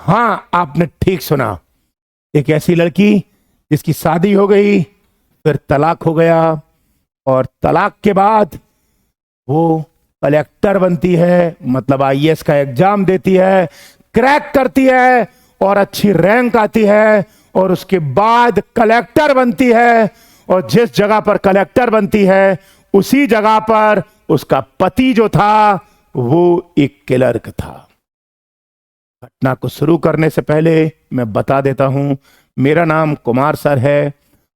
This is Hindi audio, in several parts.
हाँ, आपने ठीक सुना। एक ऐसी लड़की जिसकी शादी हो गई, फिर तलाक हो गया, और तलाक के बाद वो कलेक्टर बनती है, मतलब आईएएस का एग्जाम देती है, क्रैक करती है और अच्छी रैंक आती है, और उसके बाद कलेक्टर बनती है। और जिस जगह पर कलेक्टर बनती है उसी जगह पर उसका पति जो था वो एक क्लर्क था। घटना को शुरू करने से पहले मैं बता देता हूं, मेरा नाम कुमार सर है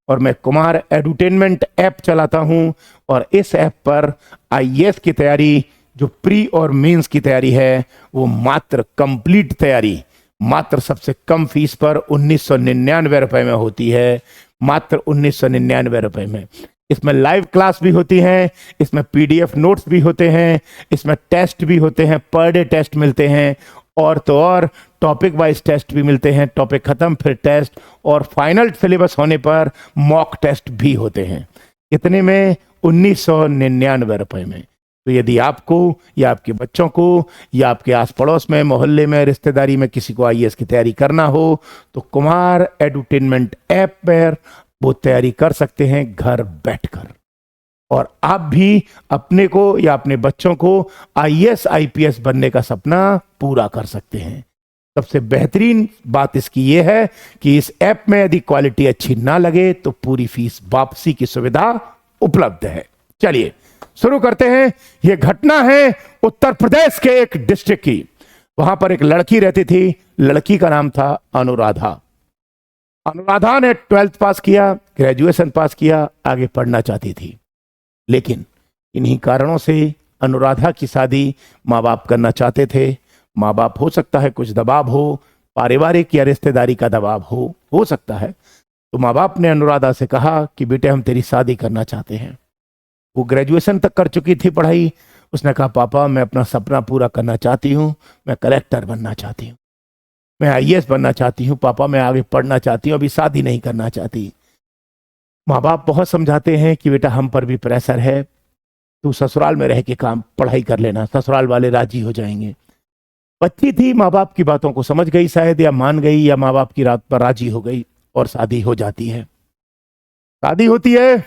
और मैं कुमार एडुटेनमेंट ऐप चलाता हूं। और इस ऐप पर आईएएस की तैयारी, जो प्री और मेंस की तैयारी है, वो मात्र कंप्लीट तैयारी मात्र सबसे कम फीस पर 1999 रुपए में होती है। मात्र 1999 रुपए में। इसमें लाइव क्लास भी होती हैं, इसमें पीडीएफ नोट्स भी होते हैं, इसमें टेस्ट भी होते हैं, पर डे टेस्ट मिलते हैं, और तो और टॉपिक वाइज टेस्ट भी मिलते हैं, टॉपिक खत्म फिर टेस्ट, और फाइनल सिलेबस होने पर मॉक टेस्ट भी होते हैं। कितने में? 1999 रुपए में। तो यदि आपको या आपके बच्चों को या आपके आस पड़ोस में, मोहल्ले में, रिश्तेदारी में किसी को आईएएस की तैयारी करना हो तो कुमार एडुटेनमेंट ऐप पर वो तैयारी कर सकते हैं घर बैठकर। और आप भी अपने को या अपने बच्चों को आईएएस आईपीएस बनने का सपना पूरा कर सकते हैं। सबसे बेहतरीन बात इसकी यह है कि इस ऐप में यदि क्वालिटी अच्छी ना लगे तो पूरी फीस वापसी की सुविधा उपलब्ध है। चलिए शुरू करते हैं। यह घटना है उत्तर प्रदेश के एक डिस्ट्रिक्ट की। वहां पर एक लड़की रहती थी, लड़की का नाम था अनुराधा। अनुराधा ने 12th पास किया, ग्रेजुएशन पास किया, आगे पढ़ना चाहती थी, लेकिन इन्हीं कारणों से अनुराधा की शादी माँ बाप करना चाहते थे। माँ बाप, हो सकता है कुछ दबाव हो, पारिवारिक या रिश्तेदारी का दबाव हो सकता है। तो माँ बाप ने अनुराधा से कहा कि बेटे हम तेरी शादी करना चाहते हैं। वो ग्रेजुएशन तक कर चुकी थी पढ़ाई। उसने कहा पापा मैं अपना सपना पूरा करना चाहती हूँ, मैं कलेक्टर बनना चाहती हूँ, मैं आईएएस बनना चाहती हूँ, पापा मैं आगे पढ़ना चाहती हूँ, अभी शादी नहीं करना चाहती। माँ बाप बहुत समझाते हैं कि बेटा हम पर भी प्रेशर है, तू ससुराल में रह के काम पढ़ाई कर लेना, ससुराल वाले राजी हो जाएंगे। बच्ची थी, माँ बाप की बातों को समझ गई शायद, या मान गई, या माँ बाप की रात पर राजी हो गई और शादी हो जाती है। शादी होती है।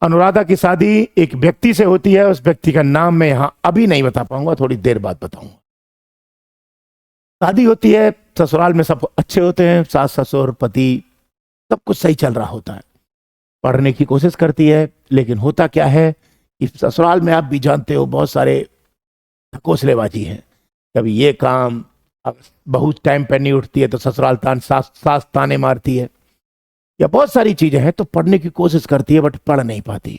अनुराधा की शादी एक व्यक्ति से होती है। उस व्यक्ति का नाम मैं यहां अभी नहीं बता पाऊंगा, थोड़ी देर बाद बताऊंगा। शादी होती है, ससुराल में सब अच्छे होते हैं, सास ससुर पति सब कुछ सही चल रहा होता है। पढ़ने की कोशिश करती है, लेकिन होता क्या है कि ससुराल में आप भी जानते हो बहुत सारे ढकोसलेबाजी है। कभी ये काम, अब बहू टाइम पर नहीं उठती है तो ससुराल सास ताने मारती है, या बहुत सारी चीजें हैं। तो पढ़ने की कोशिश करती है बट पढ़ नहीं पाती।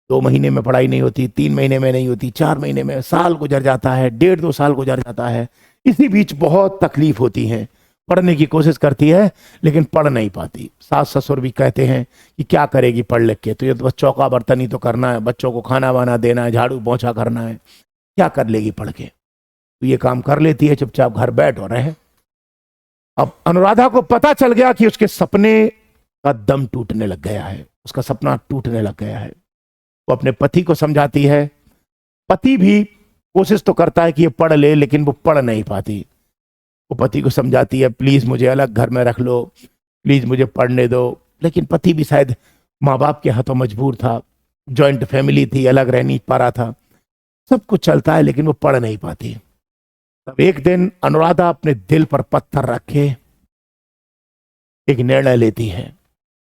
2 महीने में पढ़ाई नहीं होती, 3 महीने में नहीं होती, 4 महीने में, साल गुजर जाता है, 1.5-2 साल गुजर जाता है। इसी बीच बहुत तकलीफ होती है। पढ़ने की कोशिश करती है लेकिन पढ़ नहीं पाती। सास ससुर भी कहते हैं कि क्या करेगी पढ़ लिख के, तो ये तो बस चौका बर्तन ही तो करना है, बच्चों को खाना वाना देना है, झाड़ू पोंछा करना है, क्या कर लेगी पढ़ के। तो ये काम कर लेती है, चुपचाप घर बैठ और रहे। अब अनुराधा को पता चल गया कि उसके सपने का दम टूटने लग गया है, उसका सपना टूटने लग गया है। वो अपने पति को समझाती है। पति भी कोशिश तो करता है कि ये पढ़ ले, लेकिन वो पढ़ नहीं पाती। वो पति को समझाती है प्लीज मुझे अलग घर में रख लो, प्लीज मुझे पढ़ने दो। लेकिन पति भी शायद माँ बाप के हाथों मजबूर था, जॉइंट फैमिली थी, अलग रह नहीं पा रहा था। सब कुछ चलता है लेकिन वो पढ़ नहीं पाती। तब एक दिन अनुराधा अपने दिल पर पत्थर रखे एक निर्णय लेती है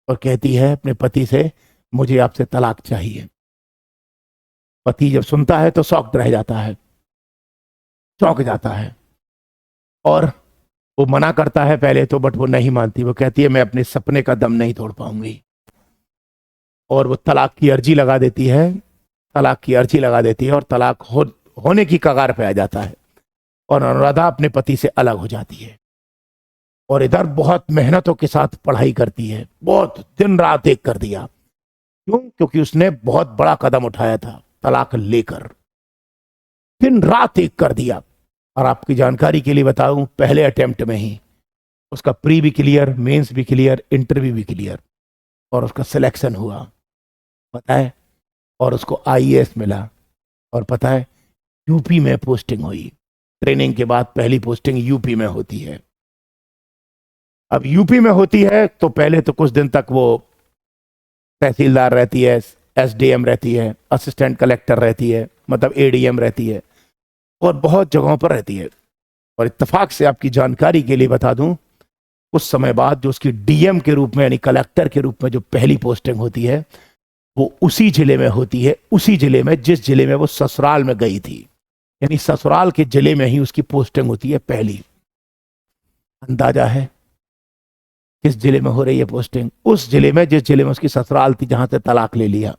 और कहती है अपने पति से, मुझे आपसे तलाक चाहिए। पति जब सुनता है तो शॉक्ड रह जाता है, चौंक जाता है, और वो मना करता है पहले तो, बट वो नहीं मानती। वो कहती है मैं अपने सपने का दम नहीं तोड़ पाऊंगी, और वो तलाक की अर्जी लगा देती है। तलाक की अर्जी लगा देती है और तलाक होने की कगार पे आ जाता है, और अनुराधा अपने पति से अलग हो जाती है। और इधर बहुत मेहनतों के साथ पढ़ाई करती है, बहुत दिन रात एक कर दिया। क्यों? क्योंकि उसने बहुत बड़ा कदम उठाया था तलाक लेकर, दिन रात एक कर दिया। और आपकी जानकारी के लिए बताऊं, पहले अटेम्प्ट में ही उसका प्री भी क्लियर, मेंस भी क्लियर, इंटरव्यू भी क्लियर, और उसका सिलेक्शन हुआ, पता है। और उसको आईएएस मिला, और पता है यूपी में पोस्टिंग हुई। ट्रेनिंग के बाद पहली पोस्टिंग यूपी में होती है। अब यूपी में होती है तो पहले तो कुछ दिन तक वो तहसीलदार रहती है, एसडीएम रहती है, असिस्टेंट कलेक्टर रहती है, मतलब एडीएम रहती है, और बहुत जगहों पर रहती है। और इत्तेफाक से आपकी जानकारी के लिए बता दूं, कुछ समय बाद जो उसकी डीएम के रूप में यानी कलेक्टर के रूप में जो पहली पोस्टिंग होती है वो उसी जिले में होती है, उसी जिले में जिस जिले में वो ससुराल में गई थी, यानी ससुराल के जिले में ही उसकी पोस्टिंग होती है पहली। अंदाजा है किस जिले में हो रही है पोस्टिंग? उस जिले में जिस जिले में उसकी ससुराल थी, जहां से तलाक ले लिया।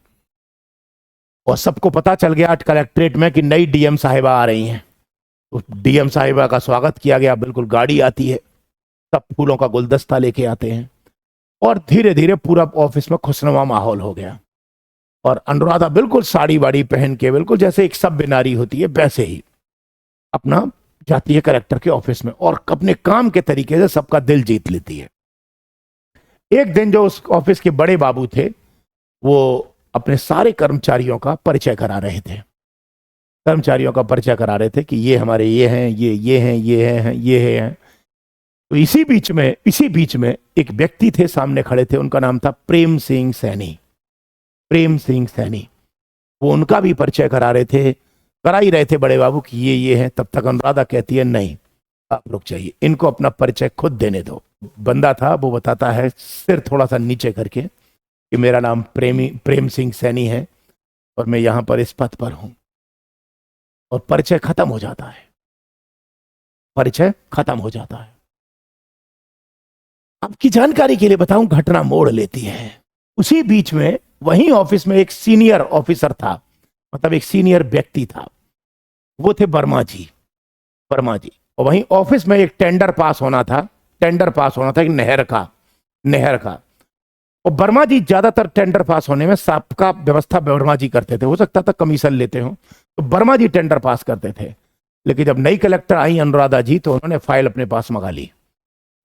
और सबको पता चल गया कलेक्ट्रेट में कि नई डीएम साहिबा आ रही हैं। तो डीएम साहिबा का स्वागत किया गया, बिल्कुल गाड़ी आती है, सब फूलों का गुलदस्ता लेके आते हैं, और धीरे धीरे पूरा ऑफिस में खुशनुमा माहौल हो गया। और अनुराधा बिल्कुल साड़ी वाड़ी पहन के, बिल्कुल जैसे एक सभ्य नारी होती है वैसे ही अपना जाती है कलेक्टर के ऑफिस में, और अपने काम के तरीके से सबका दिल जीत लेती है। एक दिन जो उस ऑफिस के बड़े बाबू थे वो अपने सारे कर्मचारियों का परिचय करा रहे थे, कर्मचारियों का परिचय करा रहे थे कि ये हमारे ये हैं, ये हैं, ये हैं, ये हैं। तो इसी बीच में एक व्यक्ति थे सामने खड़े थे, उनका नाम था प्रेम सिंह सैनी। प्रेम सिंह सैनी, वो उनका भी परिचय करा रहे थे, करा ही रहे थे बड़े बाबू कि ये हैं। तब तक अनुराधा कहती है नहीं आप रुक जाइए, इनको अपना परिचय खुद देने दो। बंदा था वो बताता है सिर थोड़ा सा नीचे करके कि मेरा नाम प्रेम सिंह सैनी है और मैं यहां पर इस पद पर हूं। और परिचय खत्म हो जाता है, परिचय खत्म हो जाता है। आपकी जानकारी के लिए बताऊं, घटना मोड़ लेती है। उसी बीच में वहीं ऑफिस में एक सीनियर ऑफिसर था, मतलब एक सीनियर व्यक्ति था, वो थे वर्मा जी। वर्मा जी, और वहीं ऑफिस में एक टेंडर पास होना था एक नहर का। और वर्मा जी ज्यादातर टेंडर पास होने में सबका व्यवस्था वर्मा जी करते थे, हो सकता था कमीशन लेते हो, तो वर्मा जी टेंडर पास करते थे। लेकिन जब नई कलेक्टर आई अनुराधा जी, तो उन्होंने फाइल अपने पास मंगा ली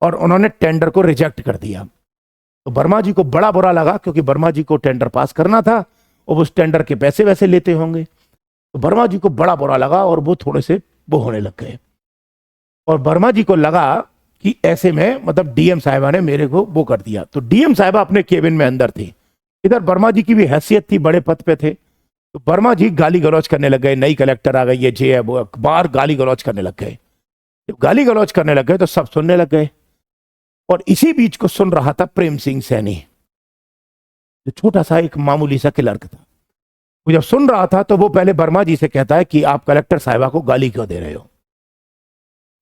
और उन्होंने टेंडर को रिजेक्ट कर दिया। तो वर्मा जी को बड़ा बुरा लगा, क्योंकि वर्मा जी को टेंडर पास करना था और उस टेंडर के पैसे वैसे लेते होंगे। तो वर्मा जी को बड़ा बुरा लगा और वो थोड़े से वो होने लग गए। और वर्मा जी को लगा कि ऐसे में मतलब डीएम साहिबा ने मेरे को वो कर दिया। तो डीएम साहिबा अपने केबिन में अंदर थी, इधर वर्मा जी की भी हैसियत थी, बड़े पद पे थे। तो वर्मा जी गाली गलौज करने लग गए, नई कलेक्टर आ गई, ये जे है वो, अखबार गाली गलौज करने लग गए। जब गाली गलौज करने लग गए तो सब सुनने लग गए। और इसी बीच को सुन रहा था प्रेम सिंह सैनी, जो छोटा सा एक मामूली सा क्लर्क था। वो जब सुन रहा था तो वो पहले वर्मा जी से कहता है कि आप कलेक्टर साहिबा को गाली क्यों दे रहे हो?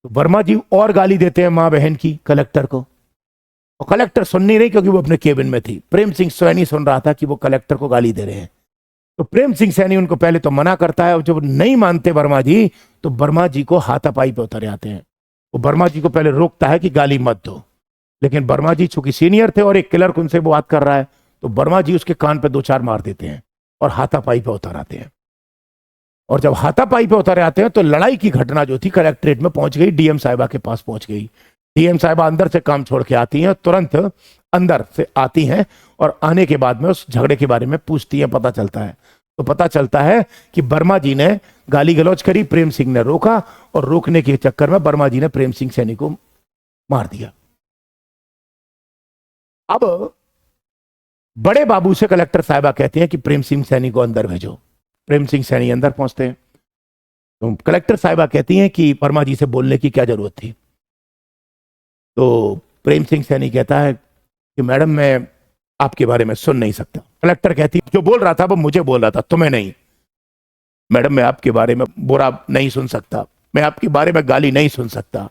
तो वर्मा जी और गाली देते हैं मां बहन की कलेक्टर को, और कलेक्टर सुन नहीं रही क्योंकि वो अपने केबिन में थी। प्रेम सिंह सैनी सुन रहा था कि वो कलेक्टर को गाली दे रहे हैं। तो प्रेम सिंह सैनी उनको पहले तो मना करता है, और जब नहीं मानते वर्मा जी, तो वर्मा जी को हाथापाई पे उतर आते हैं। वो वर्मा जी को पहले रोकता है कि गाली मत दो, लेकिन वर्मा जी चूंकि सीनियर थे और एक क्लर्क उनसे बात कर रहा है, तो वर्मा जी उसके कान पे 2-4 मार देते हैं और हाथापाई पे उतर आते हैं। और जब हाथापाई पे उतर आते हैं तो लड़ाई की घटना जो थी कलेक्ट्रेट में पहुंच गई, डीएम साहिबा के पास पहुंच गई। डीएम साहिबा अंदर से काम छोड़ के आती हैं, तुरंत अंदर से आती हैं, और आने के बाद में उस झगड़े के बारे में पूछती हैं। पता चलता है कि वर्मा जी ने गाली गलौज करी, प्रेम सिंह ने रोका, और रोकने के चक्कर में वर्मा जी ने प्रेम सिंह सैनी को मार दिया। अब बड़े बाबू से कलेक्टर साहिबा कहते हैं कि प्रेम सिंह सैनी को अंदर भेजो। प्रेम सिंह सैनी अंदर पहुंचते हैं तो कलेक्टर साहिबा कहती हैं कि वर्मा जी से बोलने की क्या जरूरत थी? तो प्रेम सिंह सैनी कहता है कि मैडम मैं आपके बारे में सुन नहीं सकता। कलेक्टर कहती है जो बोल रहा था वो मुझे बोल रहा था, तुम्हें नहीं। मैडम मैं आपके बारे में बुरा नहीं सुन सकता, मैं आपके बारे में गाली नहीं सुन सकता।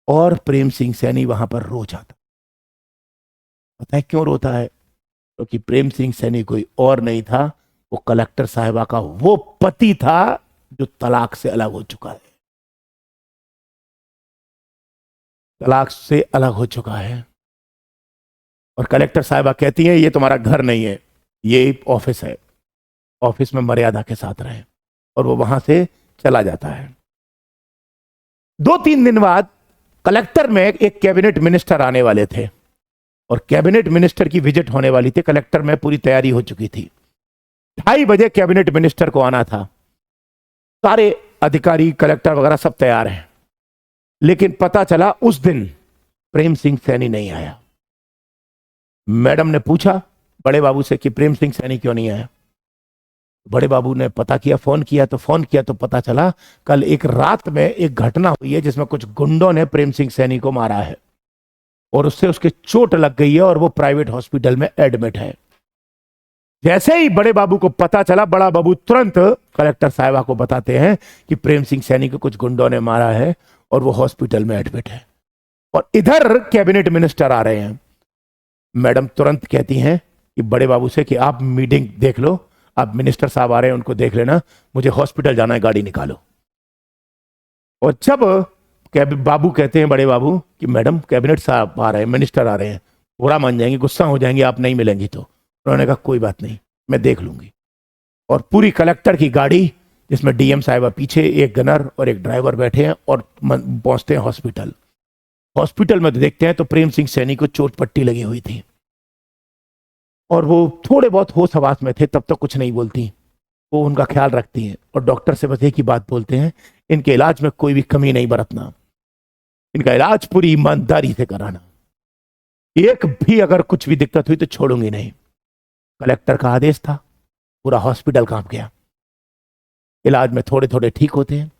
और प्रेम सिंह सैनी वहां पर रो जाता। पता है क्यों रोता है? क्योंकि प्रेम सिंह सैनी कोई और नहीं था, वो कलेक्टर साहिबा का वो पति था जो तलाक से अलग हो चुका है, तलाक से अलग हो चुका है। और कलेक्टर साहिबा कहती है ये तुम्हारा घर नहीं है, ये ऑफिस है, ऑफिस में मर्यादा के साथ रहे। और वो वहां से चला जाता है। 2-3 दिन बाद कलेक्टर में एक कैबिनेट मिनिस्टर आने वाले थे, और कैबिनेट मिनिस्टर की विजिट होने वाली थी। कलेक्टर में पूरी तैयारी हो चुकी थी, 2:30 बजे कैबिनेट मिनिस्टर को आना था। सारे अधिकारी कलेक्टर वगैरह सब तैयार हैं, लेकिन पता चला उस दिन प्रेम सिंह सैनी नहीं आया। मैडम ने पूछा बड़े बाबू से कि प्रेम सिंह सैनी क्यों नहीं आया। बड़े बाबू ने पता किया, फोन किया तो पता चला कल एक रात में एक घटना हुई है जिसमें कुछ गुंडों ने प्रेम सिंह सैनी को मारा है और उससे उसके चोट लग गई है और वो प्राइवेट हॉस्पिटल में एडमिट है। जैसे ही बड़े बाबू को पता चला, बड़ा बाबू तुरंत कलेक्टर साहिबा को बताते हैं कि प्रेम सिंह सैनी को कुछ गुंडों ने मारा है और वो हॉस्पिटल में एडमिट है। और इधर कैबिनेट मिनिस्टर आ रहे हैं। मैडम तुरंत कहती हैं कि बड़े बाबू से कि आप मीटिंग देख लो, आप मिनिस्टर साहब आ रहे हैं उनको देख लेना, मुझे हॉस्पिटल जाना है, गाड़ी निकालो। और जब बाबू कहते हैं बड़े बाबू कि मैडम कैबिनेट साहब आ रहे हैं, मिनिस्टर आ रहे हैं, बुरा मान जाएंगे, गुस्सा हो जाएंगे, आप नहीं मिलेंगी तो। उन्होंने कहा कोई बात नहीं, मैं देख लूंगी। और पूरी कलेक्टर की गाड़ी जिसमें डीएम साहिबा पीछे, एक गनर और एक ड्राइवर बैठे हैं और पहुंचते हैं हॉस्पिटल। हॉस्पिटल में देखते हैं तो प्रेम सिंह सैनी को चोट पट्टी लगी हुई थी और वो थोड़े बहुत होश हवास में थे, तब तक कुछ नहीं बोलती, वो उनका ख्याल रखती हैं और डॉक्टर से बस एक ही बात बोलते हैं, इनके इलाज में कोई भी कमी नहीं बरतना, इनका इलाज पूरी ईमानदारी से कराना, एक भी अगर कुछ भी दिक्कत हुई तो छोड़ूंगी नहीं। कलेक्टर का आदेश था, पूरा हॉस्पिटल कांप गया। इलाज में थोड़े थोड़े ठीक होते हैं,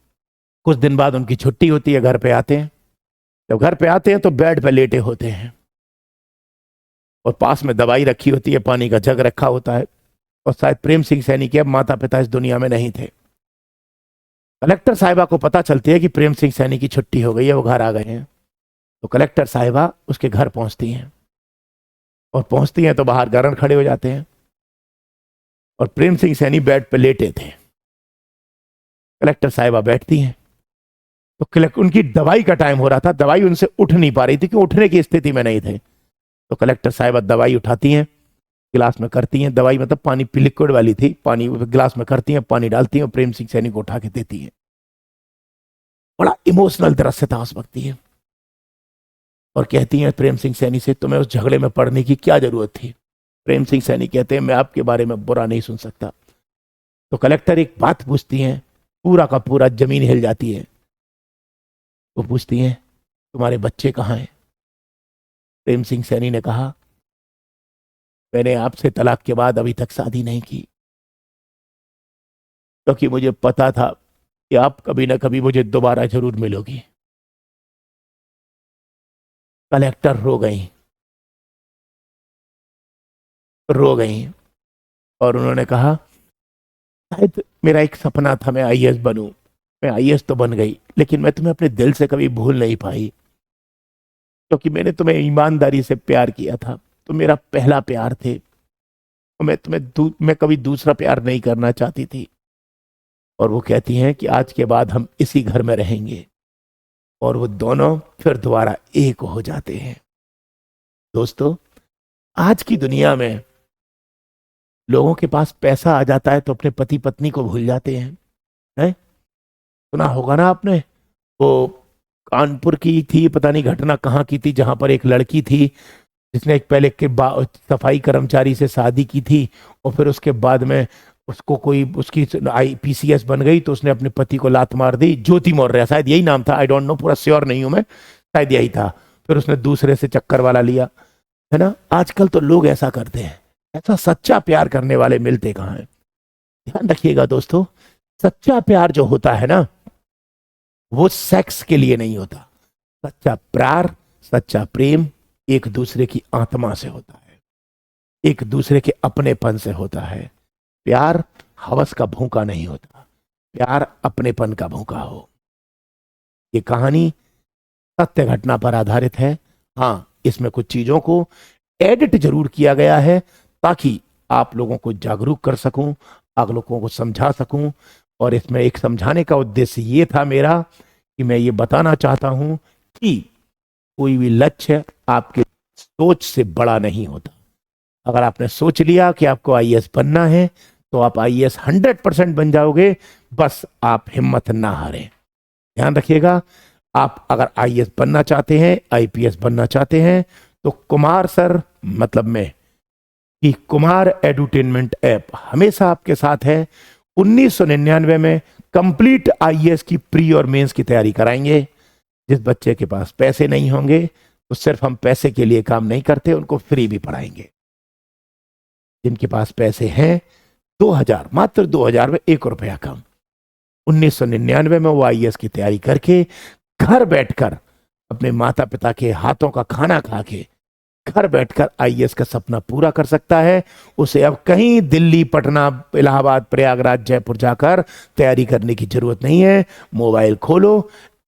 कुछ दिन बाद उनकी छुट्टी होती है, घर पे आते हैं। जब घर पे आते हैं तो बेड पे लेटे होते हैं और पास में दवाई रखी होती है, पानी का जग रखा होता है और शायद प्रेम सिंह सैनी के अब माता पिता इस दुनिया में नहीं थे। कलेक्टर साहिबा को पता चलती है कि प्रेम सिंह सैनी की छुट्टी हो गई है, वो घर आ गए हैं। तो कलेक्टर साहिबा उसके घर पहुंचती हैं और पहुंचती हैं तो बाहर गार्ड खड़े हो जाते हैं और प्रेम सिंह सैनी बेड पे लेटे थे। कलेक्टर साहिबा बैठती हैं तो उनकी दवाई का टाइम हो रहा था, दवाई उनसे उठ नहीं पा रही थी क्योंकि उठने की स्थिति में नहीं थे। तो कलेक्टर साहिबा दवाई उठाती हैं, गिलास में करती हैं, दवाई मतलब पानी लिक्विड वाली थी, पानी गिलास में करती हैं, पानी डालती हैं और प्रेम सिंह सैनी को उठा के देती हैं। बड़ा इमोशनल दृश्य था उस वक्त ये। और कहती हैं प्रेम सिंह सैनी से, तुम्हें उस झगड़े में पड़ने की क्या जरूरत थी। प्रेम सिंह सैनी कहते हैं मैं आपके बारे में बुरा नहीं सुन सकता। तो कलेक्टर एक बात पूछती हैं, पूरा का पूरा जमीन हिल जाती है। वो पूछती हैं तुम्हारे बच्चे कहाँ हैं। प्रेम सिंह सैनी ने कहा मैंने आपसे तलाक के बाद अभी तक शादी नहीं की क्योंकि मुझे पता था कि आप कभी ना कभी मुझे दोबारा जरूर मिलोगी। कलेक्टर रो गई और उन्होंने कहा शायद मेरा एक सपना था मैं आईएएस बनूं, मैं आईएएस तो बन गई, लेकिन मैं तुम्हें अपने दिल से कभी भूल नहीं पाई क्योंकि मैंने तुम्हें ईमानदारी से प्यार किया था, तुम मेरा पहला प्यार थे, मैं कभी दूसरा प्यार नहीं करना चाहती थी। और वो कहती हैं कि आज के बाद हम इसी घर में रहेंगे और वो दोनों फिर दोबारा एक हो जाते हैं। दोस्तों, आज की दुनिया में लोगों के पास पैसा आ जाता है तो अपने पति पत्नी को भूल जाते हैं। सुना होगा ना आपने, वो कानपुर की थी, पता नहीं घटना कहाँ की थी, जहां पर एक लड़की थी जिसने एक पहले के सफाई कर्मचारी से शादी की थी और फिर उसके बाद में उसको कोई उसकी पीसीएस बन गई तो उसने अपने पति को लात मार दी। ज्योति मौर्य शायद यही नाम था, आई डोंट नो, पूरा श्योर नहीं हूं मैं, शायद यही था। फिर उसने दूसरे से चक्कर वाला लिया, है ना। आजकल तो लोग ऐसा करते हैं, ऐसा सच्चा प्यार करने वाले मिलते कहाँ हैं। ध्यान रखिएगा दोस्तों, सच्चा प्यार जो होता है ना वो सेक्स के लिए नहीं होता। सच्चा प्यार, सच्चा प्रेम एक दूसरे की आत्मा से होता है, एक दूसरे के अपनेपन से होता है। प्यार हवस का भूखा नहीं होता, प्यार अपनेपन का भूखा हो। ये कहानी सत्य घटना पर आधारित है। हाँ, इसमें कुछ चीजों को एडिट जरूर किया गया है ताकि आप लोगों को जागरूक कर सकूं, आप लोगों को समझा सकूं। और इसमें एक समझाने का उद्देश्य ये था मेरा कि मैं ये बताना चाहता हूं कि कोई भी लक्ष्य आपके सोच से बड़ा नहीं होता। अगर आपने सोच लिया कि आपको आईएएस बनना है तो आप आईएएस 100% बन जाओगे, बस आप हिम्मत ना हारें। ध्यान रखिएगा, आप अगर आईएएस बनना चाहते हैं, आईपीएस बनना चाहते हैं तो कुमार सर, मतलब मैं कि कुमार एडुटेनमेंट ऐप हमेशा आपके साथ है। 1999 में कंप्लीट आईएएस की प्री और मेंस की तैयारी कराएंगे। जिस बच्चे के पास पैसे नहीं होंगे तो सिर्फ हम पैसे के लिए काम नहीं करते, उनको फ्री भी पढ़ाएंगे। जिनके पास पैसे हैं 2000, मात्र 2000 में 1 रुपया कम, 1999 में वो आईएएस की तैयारी करके घर बैठकर अपने माता पिता के हाथों का खाना खा के घर बैठकर आईएएस का सपना पूरा कर सकता है। उसे अब कहीं दिल्ली, पटना, इलाहाबाद, प्रयागराज, जयपुर जाकर तैयारी करने की जरूरत नहीं है। मोबाइल खोलो,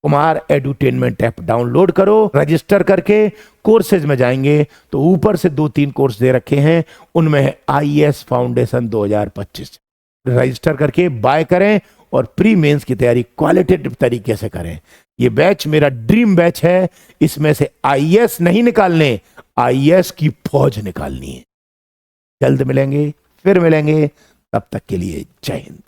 कुमार एडुटेनमेंट ऐप डाउनलोड करो, रजिस्टर करके कोर्सेज में जाएंगे तो ऊपर से 2-3 कोर्स दे रखे हैं, उनमें है आईएएस फाउंडेशन 2025। रजिस्टर करके बाय करें और प्री मेंस की तैयारी क्वालिटेटिव तरीके से करें। ये बैच मेरा ड्रीम बैच है, इसमें से आईएएस नहीं निकालने, आईएएस की फौज निकालनी है। जल्द मिलेंगे, फिर मिलेंगे, तब तक के लिए जय हिंद।